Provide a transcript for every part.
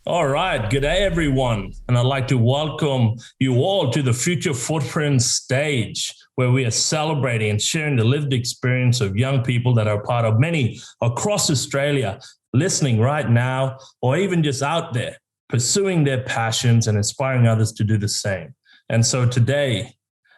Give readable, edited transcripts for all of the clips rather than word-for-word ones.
All right. Good day, everyone. And I'd like to welcome you all to the Future Footprints stage, where we are celebrating and sharing the lived experience of young people that are part of many across Australia, listening right now, or even just out there, pursuing their passions and inspiring others to do the same. And so today,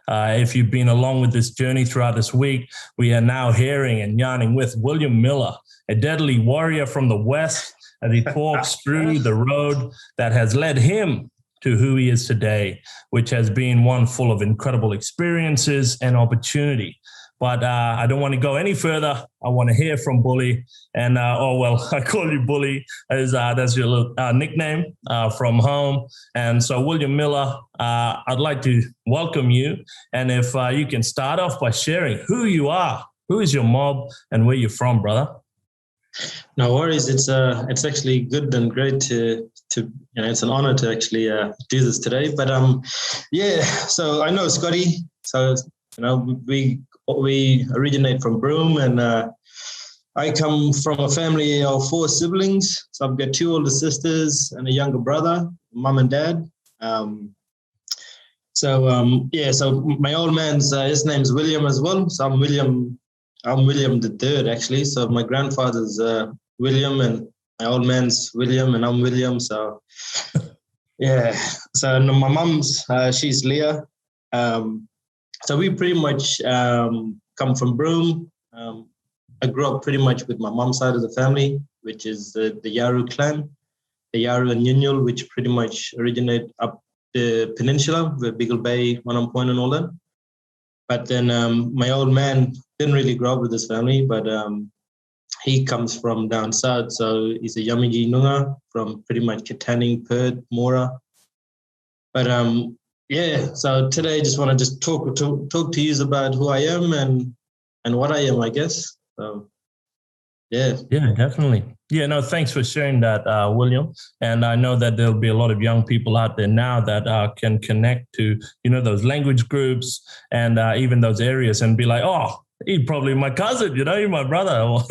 if you've been along with this journey throughout this week, we are now hearing and yarning with William Miller, a deadly warrior from the West, as he talks through the road that has led him to who he is today, which has been one full of incredible experiences and opportunity. But I don't want to go any further. I want to hear from Bully. And, I call you Bully. That's your little, nickname from home. And so, William Miller, I'd like to welcome you. And if you can start off by sharing who you are, who is your mob, and where you're from, brother. No worries. It's actually good and great to it's an honor to actually do this today. But so I know Scotty. So we originate from Broome, and I come from a family of 4 siblings. So I've got 2 older sisters and a younger brother, mum and dad. So my old man's his name's William as well. So I'm William the third, actually. So my grandfather's William, and my old man's William, and I'm William. So yeah. So my mum's she's Leah. So we pretty much come from Broome. I grew up pretty much with my mum's side of the family, which is the Yaru clan, the Yaru and Yunyul, which pretty much originate up the peninsula, the Beagle Bay, Wanam Point, and all that. But then my old man didn't really grow up with his family, but he comes from down south. So he's a Yamiji Nunga from pretty much Katanning, Perth, Mora. But so today I just want to just talk to you about who I am and what I am, I guess. So, yeah. Yeah, definitely. Yeah, no, thanks for sharing that, William. And I know that there'll be a lot of young people out there now that can connect to, those language groups and even those areas and be like, oh, he's probably my cousin, you're my brother, or,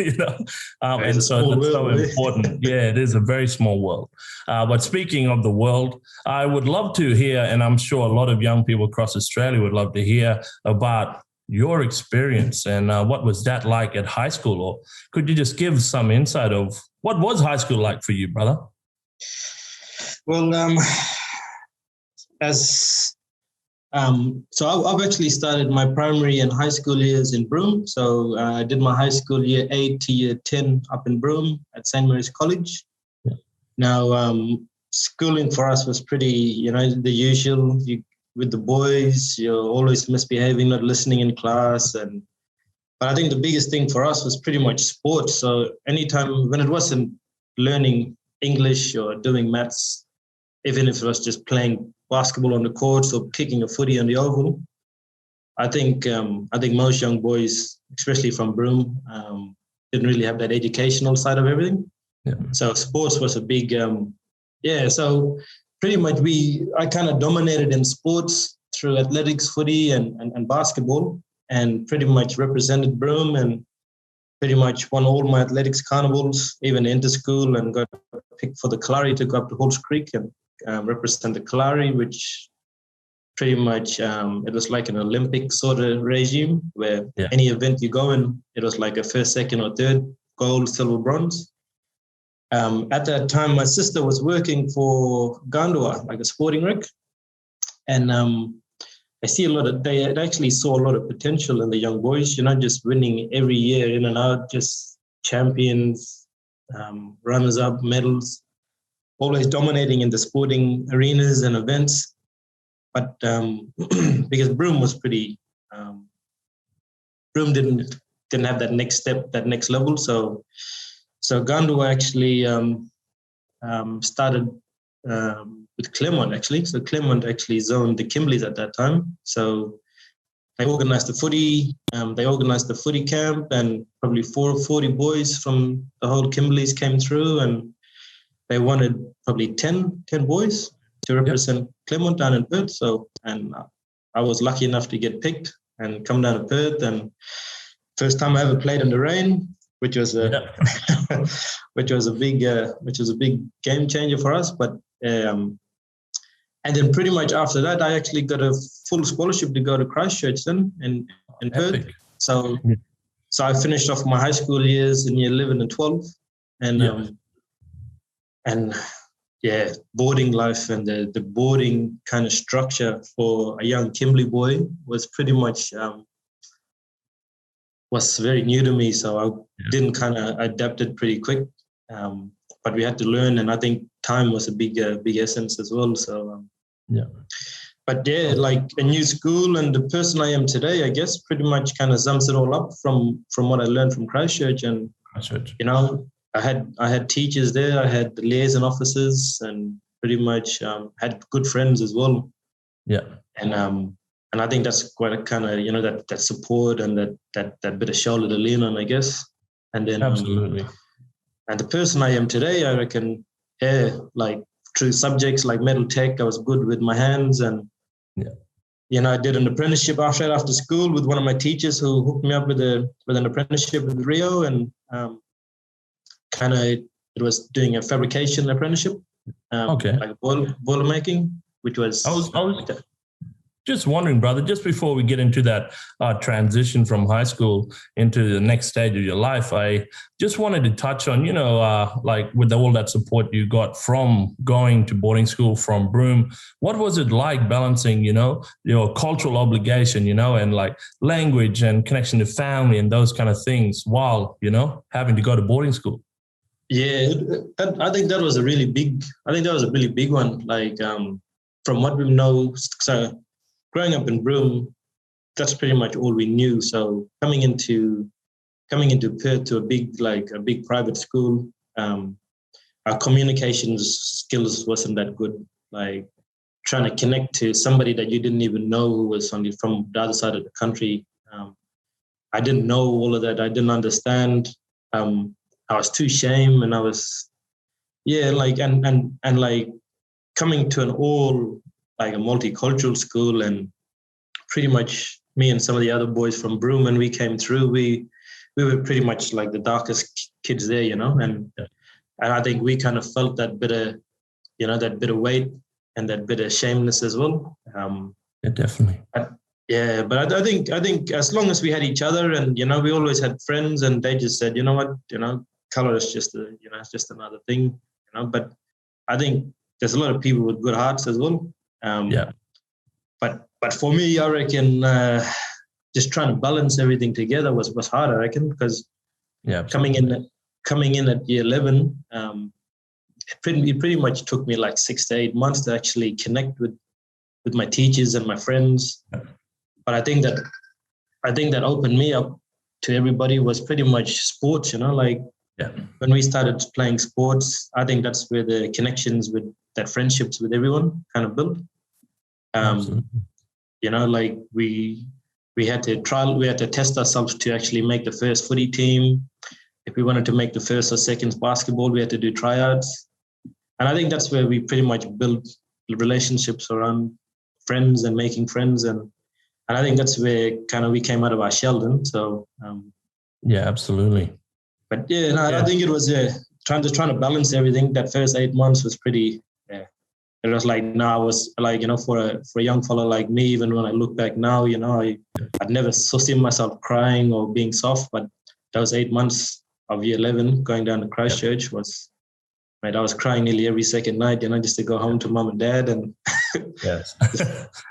and so that's so important. Yeah, it is a very small world. But speaking of the world, I would love to hear, and I'm sure a lot of young people across Australia would love to hear about your experience and what was that like at high school? Or could you just give some insight of what was high school like for you, brother? Well, so I've actually started my primary and high school years in Broome. So I did my high school year 8 to year 10 up in Broome at St. Mary's College. Yeah. Now, schooling for us was pretty, the usual. With the boys, you're always misbehaving, not listening in class. But I think the biggest thing for us was pretty much sports. So anytime when it wasn't learning English or doing maths, even if it was just playing basketball on the courts or kicking a footy on the oval, I think most young boys, especially from Broome, didn't really have that educational side of everything. Yeah. So sports was a big, so pretty much I kind of dominated in sports through athletics, footy, and basketball, and pretty much represented Broome and pretty much won all my athletics carnivals, even inter-school, and got picked for the Kalari to go up to Halls Creek and represent the Kalari, which pretty much it was like an Olympic sort of regime where any event you go in, it was like a first, second, or third, gold, silver, bronze. At that time, my sister was working for Gandua, like a sporting rec. And I see they actually saw a lot of potential in the young boys, just winning every year in and out, just champions, runners-up, medals, always dominating in the sporting arenas and events. But because Broome was pretty, Broome didn't have that next step, that next level. So Gandua actually started with Claremont, actually. So Claremont actually zoned the Kimbleys at that time. So they organized the footy camp, and probably 40 boys from the whole Kimbleys came through, and they wanted probably 10 boys to represent Claremont down in Perth. So, and I was lucky enough to get picked and come down to Perth. And first time I ever played in the rain. which was a which was a big game changer for us. But and then pretty much after that, I actually got a full scholarship to go to Christchurch then in Perth. So I finished off my high school years in year 11 and 12, and boarding life and the boarding kind of structure for a young Kimberley boy was pretty much was very new to me. So I didn't kind of adapt it pretty quick, but we had to learn, and I think time was a big essence as well. So but like a new school and the person I am today, I guess pretty much kind of sums it all up from what I learned from Christchurch. And you know, I had teachers there, I had liaison officers, and pretty much had good friends as well. And I think that's quite a kind of, you know, that support and that bit of shoulder to lean on, I guess. And then absolutely. And the person I am today, I reckon, like through subjects like metal tech, I was good with my hands, and you know, I did an apprenticeship after school with one of my teachers who hooked me up with an apprenticeship with Rio, and kind of it was doing a fabrication apprenticeship, like boiler making, which was. I was just wondering, brother, just before we get into that transition from high school into the next stage of your life, I just wanted to touch on, you know, like with all that support you got from going to boarding school from Broome, what was it like balancing, you know, your cultural obligation, you know, and like language and connection to family and those kind of things while, you know, having to go to boarding school? Yeah, I think that was a really big one. Like from what we know, so growing up in Broome, that's pretty much all we knew. So coming into Perth to a big private school, our communications skills wasn't that good. Like trying to connect to somebody that you didn't even know who was from the other side of the country. I didn't know all of that. I didn't understand. I was too ashamed, and I was, like, and like coming to like a multicultural school, and pretty much me and some of the other boys from Broome, when we came through, we were pretty much like the darkest kids there, you know, and I think we kind of felt that bit of weight and that bit of shameness as well. Definitely. But I think as long as we had each other, and, you know, we always had friends, and they just said, you know what, you know, color is just it's just another thing, you know. But I think there's a lot of people with good hearts as well. But for me, I reckon just trying to balance everything together was hard, I reckon, because coming in at year 11, it pretty much took me like 6 to 8 months to actually connect with my teachers and my friends. But I think that opened me up to everybody was pretty much sports, you know, like when we started playing sports, I think that's where the connections with that friendships with everyone kind of built. You know, like we had to test ourselves to actually make the first footy team. If we wanted to make the first or second basketball, we had to do tryouts. And I think that's where we pretty much built relationships around friends and making friends. And I think that's where kind of we came out of our shell then. So absolutely. But I think it was trying to balance everything. That first 8 months was pretty. It was like, I was like, you know, for a young fellow like me, even when I look back now, you know, I'd never seen myself crying or being soft. But those 8 months of year 11 going down to Christchurch was, right, I was crying nearly every second night, you know, just to go home to mom and dad. And yes.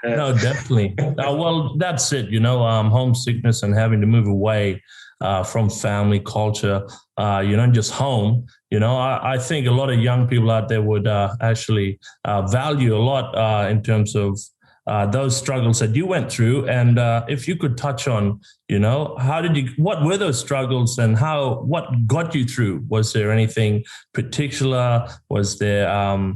No, definitely. Well, that's it, you know, homesickness and having to move away from family, culture, you know, just home. You know, I think a lot of young people out there would actually value a lot in terms of those struggles that you went through. And if you could touch on, you know, what were those struggles and what got you through? Was there anything particular? Was there,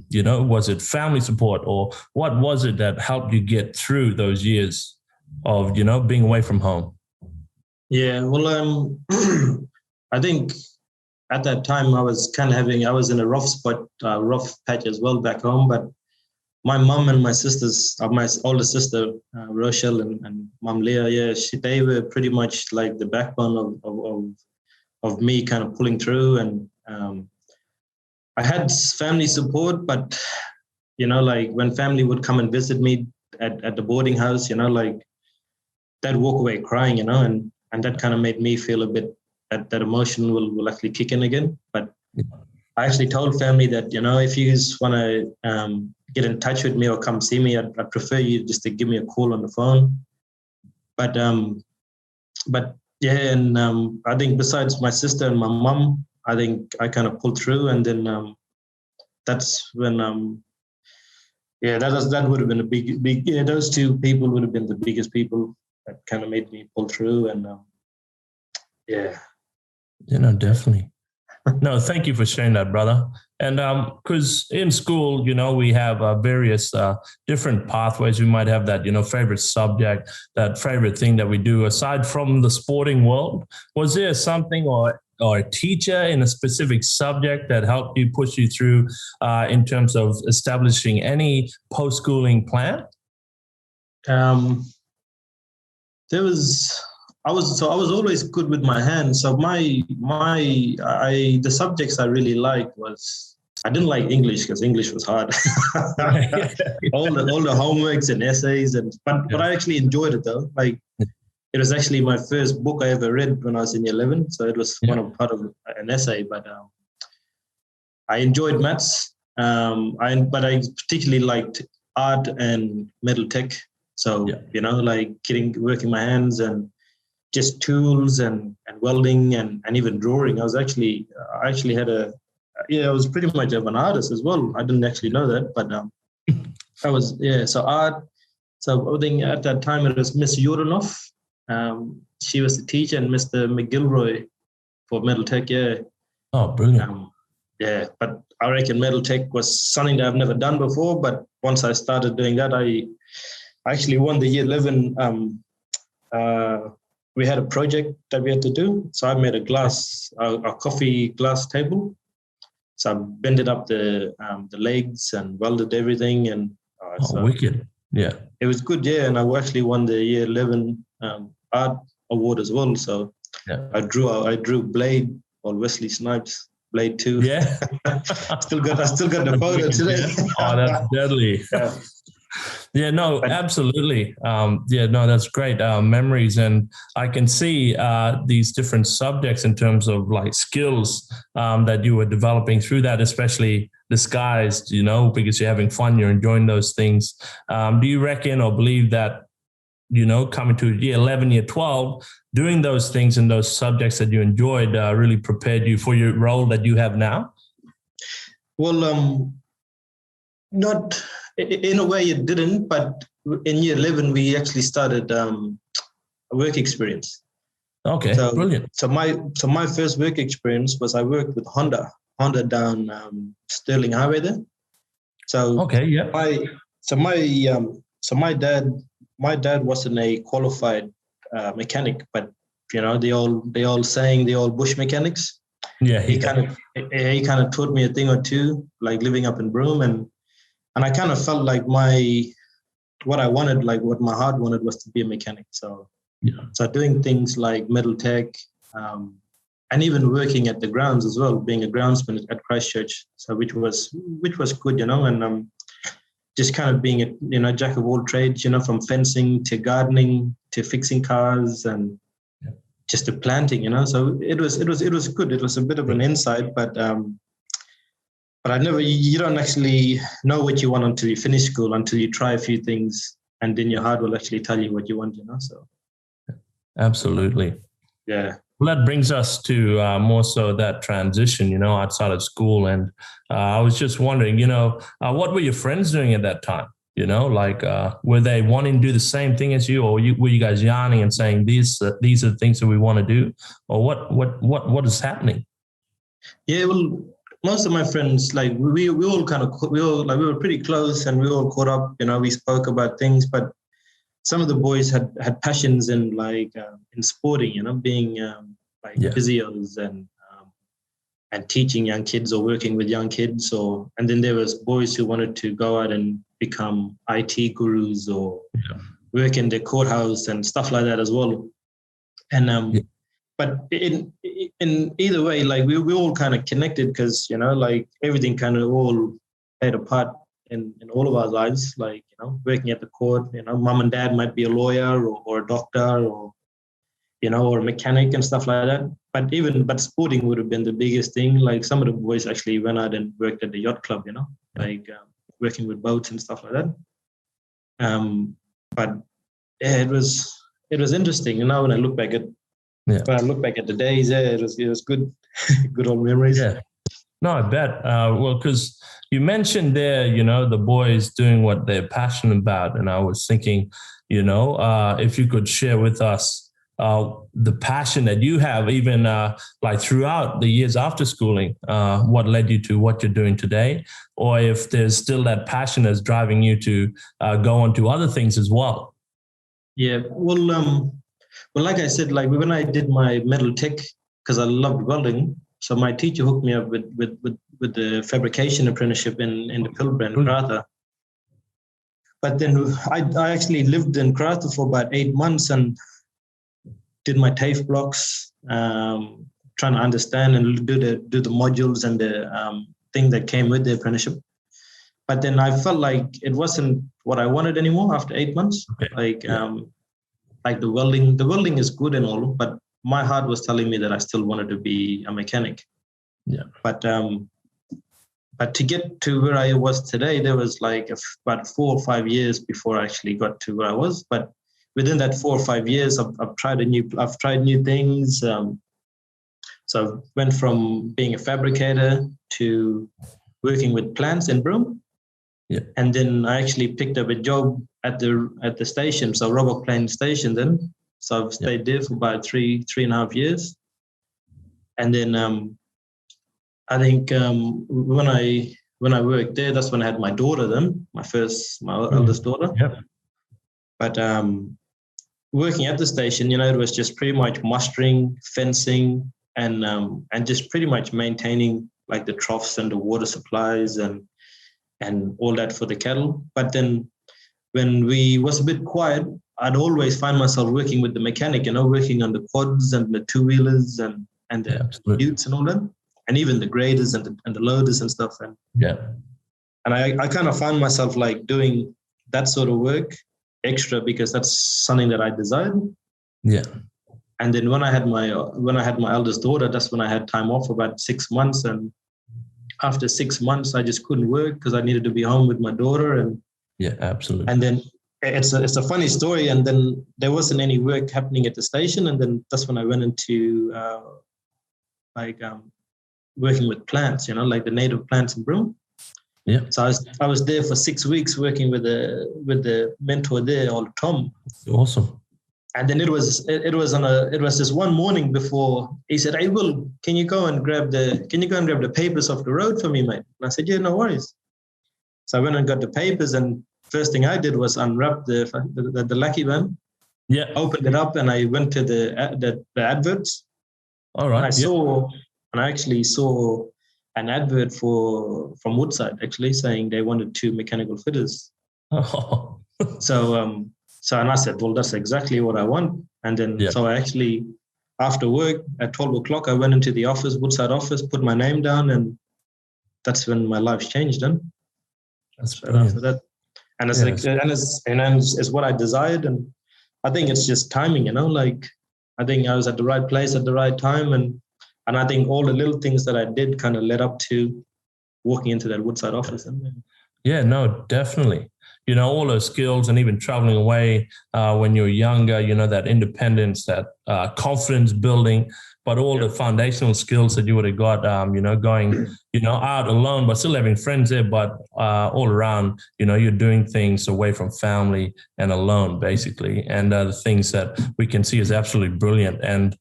you know, was it family support, or what was it that helped you get through those years of, you know, being away from home? Yeah, well, I think at that time I was in a rough patch as well back home. But my mom and my sisters, my older sister, Rochelle, and mom Leah, they were pretty much like the backbone of me kind of pulling through. And I had family support, but like when family would come and visit me at the boarding house, like they'd walk away crying, and that kind of made me feel a bit that emotion will actually kick in again. But I actually told family that, if you guys want to get in touch with me or come see me, I'd prefer you just to give me a call on the phone. But yeah, and I think besides my sister and my mum, I think I kind of pulled through, and then that's when that would have been a big those two people would have been the biggest people that kind of made me pull through, and definitely. No, thank you for sharing that, brother. And because in school, we have various different pathways. We might have that, favorite subject, that favorite thing that we do aside from the sporting world. Was there something or a teacher in a specific subject that helped you push you through in terms of establishing any post-schooling plan? I was always good with my hands. So the subjects I really liked was, I didn't like English because English was hard. all the homeworks and essays, but I actually enjoyed it though. Like, it was actually my first book I ever read when I was in year 11. So it was part of an essay, but I enjoyed maths. But I particularly liked art and metal tech. So, like working my hands and just tools and welding and even drawing. I actually had I was pretty much of an artist as well. I didn't actually know that, but so art. So I think at that time it was Miss Youranoff. She was the teacher, and Mr. McGilroy for metal tech. Yeah. Oh, brilliant. But I reckon metal tech was something that I've never done before. But once I started doing that, I actually won the year 11. We had a project that we had to do. So I made a coffee glass table. So I bended up the legs and welded everything. And wicked. Yeah. It was good, yeah. And I actually won the year 11 art award as well. So I drew Blade, or Wesley Snipes, Blade 2. Yeah. I still got the photo today. Oh, that's deadly. Yeah, no, absolutely. That's great memories. And I can see these different subjects in terms of like skills that you were developing through that, especially disguised, because you're having fun, you're enjoying those things. Do you reckon or believe that, coming to year 11, year 12, doing those things and those subjects that you enjoyed really prepared you for your role that you have now? Well, not in a way it didn't, but in year 11 we actually started a work experience. Okay, brilliant. So my first work experience was I worked with Honda down Sterling Highway there. So okay, yeah. My dad wasn't a qualified mechanic, but they all saying they're all bush mechanics. Yeah, he kind of taught me a thing or two, like living up in Broome, and I kind of felt like what I wanted, like what my heart wanted, was to be a mechanic. So doing things like metal tech, and even working at the grounds as well, being a groundsman at Christchurch. So which was good, and just kind of being a jack of all trades, from fencing to gardening to fixing cars and just to planting, So it was good. It was a bit of an insight, but you don't actually know what you want until you finish school, until you try a few things, and then your heart will actually tell you what you want, So. Absolutely. Yeah. Well, that brings us to more so that transition, outside of school. And I was just wondering, what were your friends doing at that time? Were they wanting to do the same thing as you, or were you guys yarning and saying these are the things that we want to do, or what is happening? Yeah, well, most of my friends, like we were pretty close, and we all caught up. We spoke about things, but some of the boys had passions in in sporting, being physios and teaching young kids or working with young kids, and then there was boys who wanted to go out and become IT gurus or work in the courthouse and stuff like that as well. And but in either way, like we all kind of connected because, like everything kind of all played a part in all of our lives, like, working at the court, mom and dad might be a lawyer or a doctor or, or a mechanic and stuff like that. But sporting would have been the biggest thing. Like some of the boys actually went out and worked at the yacht club, like working with boats and stuff like that. But yeah, it was interesting. When I look back at the days, it was good, good old memories. Yeah. No, I bet. Well, because you mentioned there, the boys doing what they're passionate about. And I was thinking, if you could share with us the passion that you have, even like throughout the years after schooling, what led you to what you're doing today, or if there's still that passion that's driving you to go on to other things as well. Yeah, well, like I said, like when I did my metal tech, because I loved welding, so my teacher hooked me up with the fabrication apprenticeship in the Pilbara in Karratha. But then I actually lived in Karratha for about 8 months and did my TAFE blocks, trying to understand and do the modules and the thing that came with the apprenticeship. But then I felt like it wasn't what I wanted anymore after 8 months. Okay. Like the welding is good and all, but my heart was telling me that I still wanted to be a mechanic. Yeah. But to get to where I was today, there was like about 4 or 5 years before I actually got to where I was. But within that 4 or 5 years, I've tried new things. So I went from being a fabricator to working with plants in Broome. Yeah. And then I actually picked up a job at the station, so Roebuck Plain Station then. So I've stayed there for about 3.5 years. And then I think when I worked there, that's when I had my daughter then, my eldest daughter. Yep. But working at the station, it was just pretty much mustering, fencing, and just pretty much maintaining like the troughs and the water supplies and all that for the cattle. But then when we was a bit quiet, I'd always find myself working with the mechanic, working on the quads and the two-wheelers and the utes and all that, and even the graders and the loaders and stuff. And I kind of found myself like doing that sort of work extra because that's something that I desired. Yeah. And then when I had my eldest daughter, that's when I had time off for about 6 months. And after 6 months, I just couldn't work because I needed to be home with my daughter. And yeah, absolutely. And then it's a funny story. And then there wasn't any work happening at the station. And then that's when I went into working with plants, like the native plants in Broome. Yeah. So I was there for 6 weeks working with the mentor there, old Tom. Awesome. And then it was this one morning before he said, "Hey, Will, can you go and grab the papers off the road for me, mate?" And I said, "Yeah, no worries." So I went and got the papers, and first thing I did was unwrap the lucky van. Yeah. Opened it up, and I went to the adverts. All right. And I actually saw an advert from Woodside actually saying they wanted 2 mechanical fitters. Oh. So and I said, well, that's exactly what I want. And then so I actually, after work at 12 o'clock, I went into the office, Woodside office, put my name down, and that's when my life changed. Then that's brilliant. After that, and it's what I desired. And I think it's just timing, like I think I was at the right place at the right time, and I think all the little things that I did kind of led up to walking into that Woodside office. Yeah, no, definitely. All those skills and even traveling away when you're younger, that independence, that confidence building, but all the foundational skills that you would have got, going, out alone, but still having friends there, but all around, you're doing things away from family and alone, basically. And the things that we can see is absolutely brilliant. And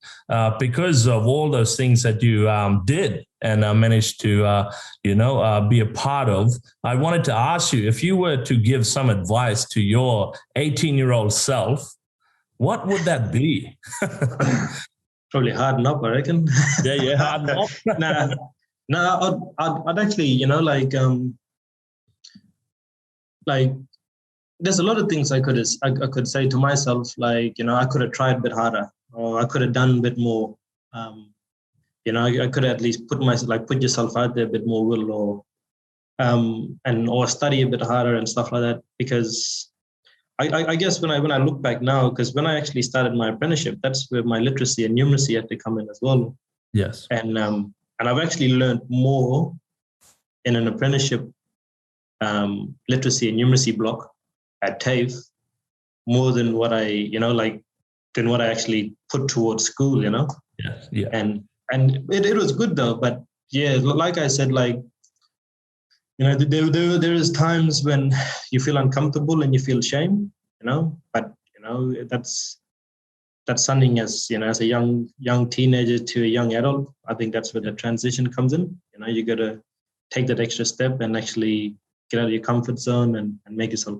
because of all those things that you did and managed to, be a part of, I wanted to ask you, if you were to give some advice to your 18-year-old self, what would that be? Probably harden up, I reckon. Yeah, harden up. No, I'd actually, like there's a lot of things I could say to myself, like, I could have tried a bit harder, or I could have done a bit more. I could at least put yourself out there a bit more, Will, or study a bit harder and stuff like that. Because I guess when I look back now, because when I actually started my apprenticeship, that's where my literacy and numeracy had to come in as well. Yes. And I've actually learned more in an apprenticeship literacy and numeracy block at TAFE, more than what I actually put towards school, Yeah. And it was good though, but yeah, like I said, there is times when you feel uncomfortable and you feel shame, but that's something as a young teenager to a young adult. I think that's where the transition comes in. You got to take that extra step and actually get out of your comfort zone and make yourself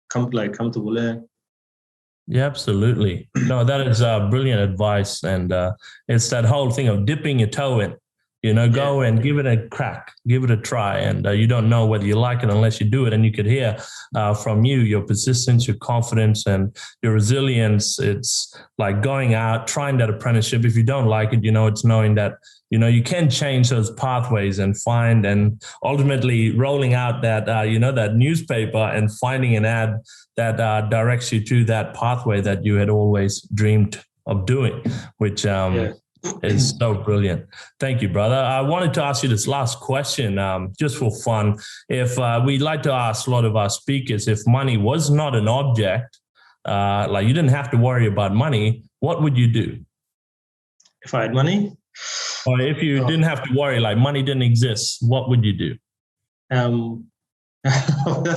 comfortable there. Yeah, absolutely. No, that is brilliant advice. And it's that whole thing of dipping your toe in, go and give it a crack, give it a try. And you don't know whether you like it unless you do it. And you could hear from you, your persistence, your confidence, and your resilience. It's like going out, trying that apprenticeship. If you don't like it, it's knowing that, you can change those pathways and find, and ultimately rolling out that, that newspaper and finding an ad that directs you to that pathway that you had always dreamed of doing, which is so brilliant. Thank you, brother. I wanted to ask you this last question, just for fun. If we'd like to ask a lot of our speakers, if money was not an object, you didn't have to worry about money, what would you do? If I had money? Or if you didn't have to worry, money didn't exist, what would you do? That's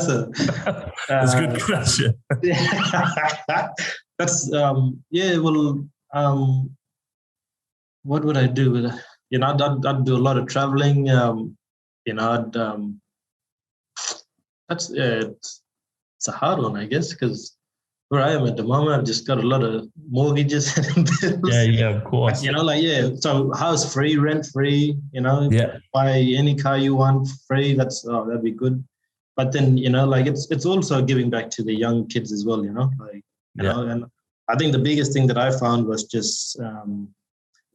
a good question. That's what would I do with it? I'd do a lot of traveling. It's a hard one, I guess, because where I am at the moment, I've just got a lot of mortgages and bills. Yeah, of course. So house free, rent free, buy any car you want free. That'd be good. But then, it's also giving back to the young kids as well, and I think the biggest thing that I found was just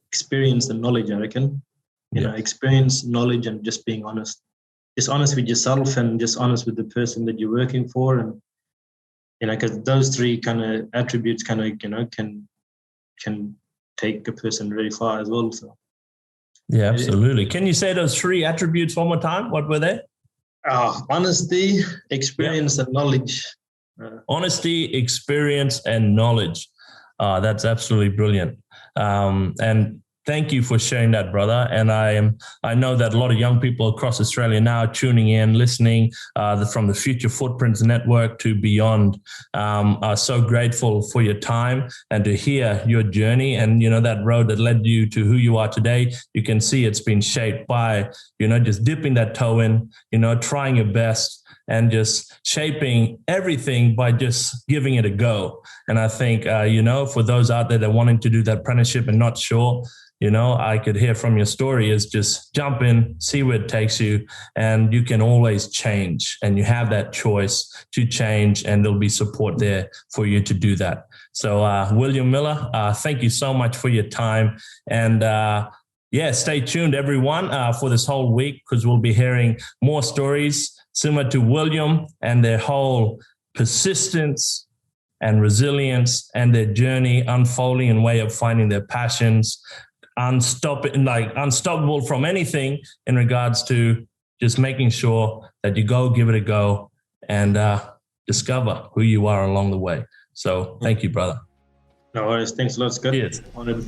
experience and knowledge, I reckon. Experience, knowledge, and just being honest. Just honest with yourself and just honest with the person that you're working for. And, because those three kind of attributes can take a person really far as well. So. Yeah, absolutely. Can you say those three attributes one more time? What were they? Honesty, experience, and knowledge. Honesty, experience, and knowledge. That's absolutely brilliant. And thank you for sharing that, brother. And I know that a lot of young people across Australia now are tuning in, listening from the Future Footprints Network to beyond, are so grateful for your time and to hear your journey. And, that road that led you to who you are today, you can see it's been shaped by, just dipping that toe in, trying your best and just shaping everything by just giving it a go. And I think, for those out there that are wanting to do that apprenticeship and not sure, I could hear from your story is just jump in, see where it takes you, and you can always change. And you have that choice to change, and there'll be support there for you to do that. So, William Miller, thank you so much for your time. And stay tuned, everyone, for this whole week, because we'll be hearing more stories similar to William and their whole persistence and resilience and their journey unfolding and way of finding their passions, unstoppable from anything in regards to just making sure that you go, give it a go, and discover who you are along the way. So thank you, brother. No worries. Thanks a lot, Scott. Cheers. Honored.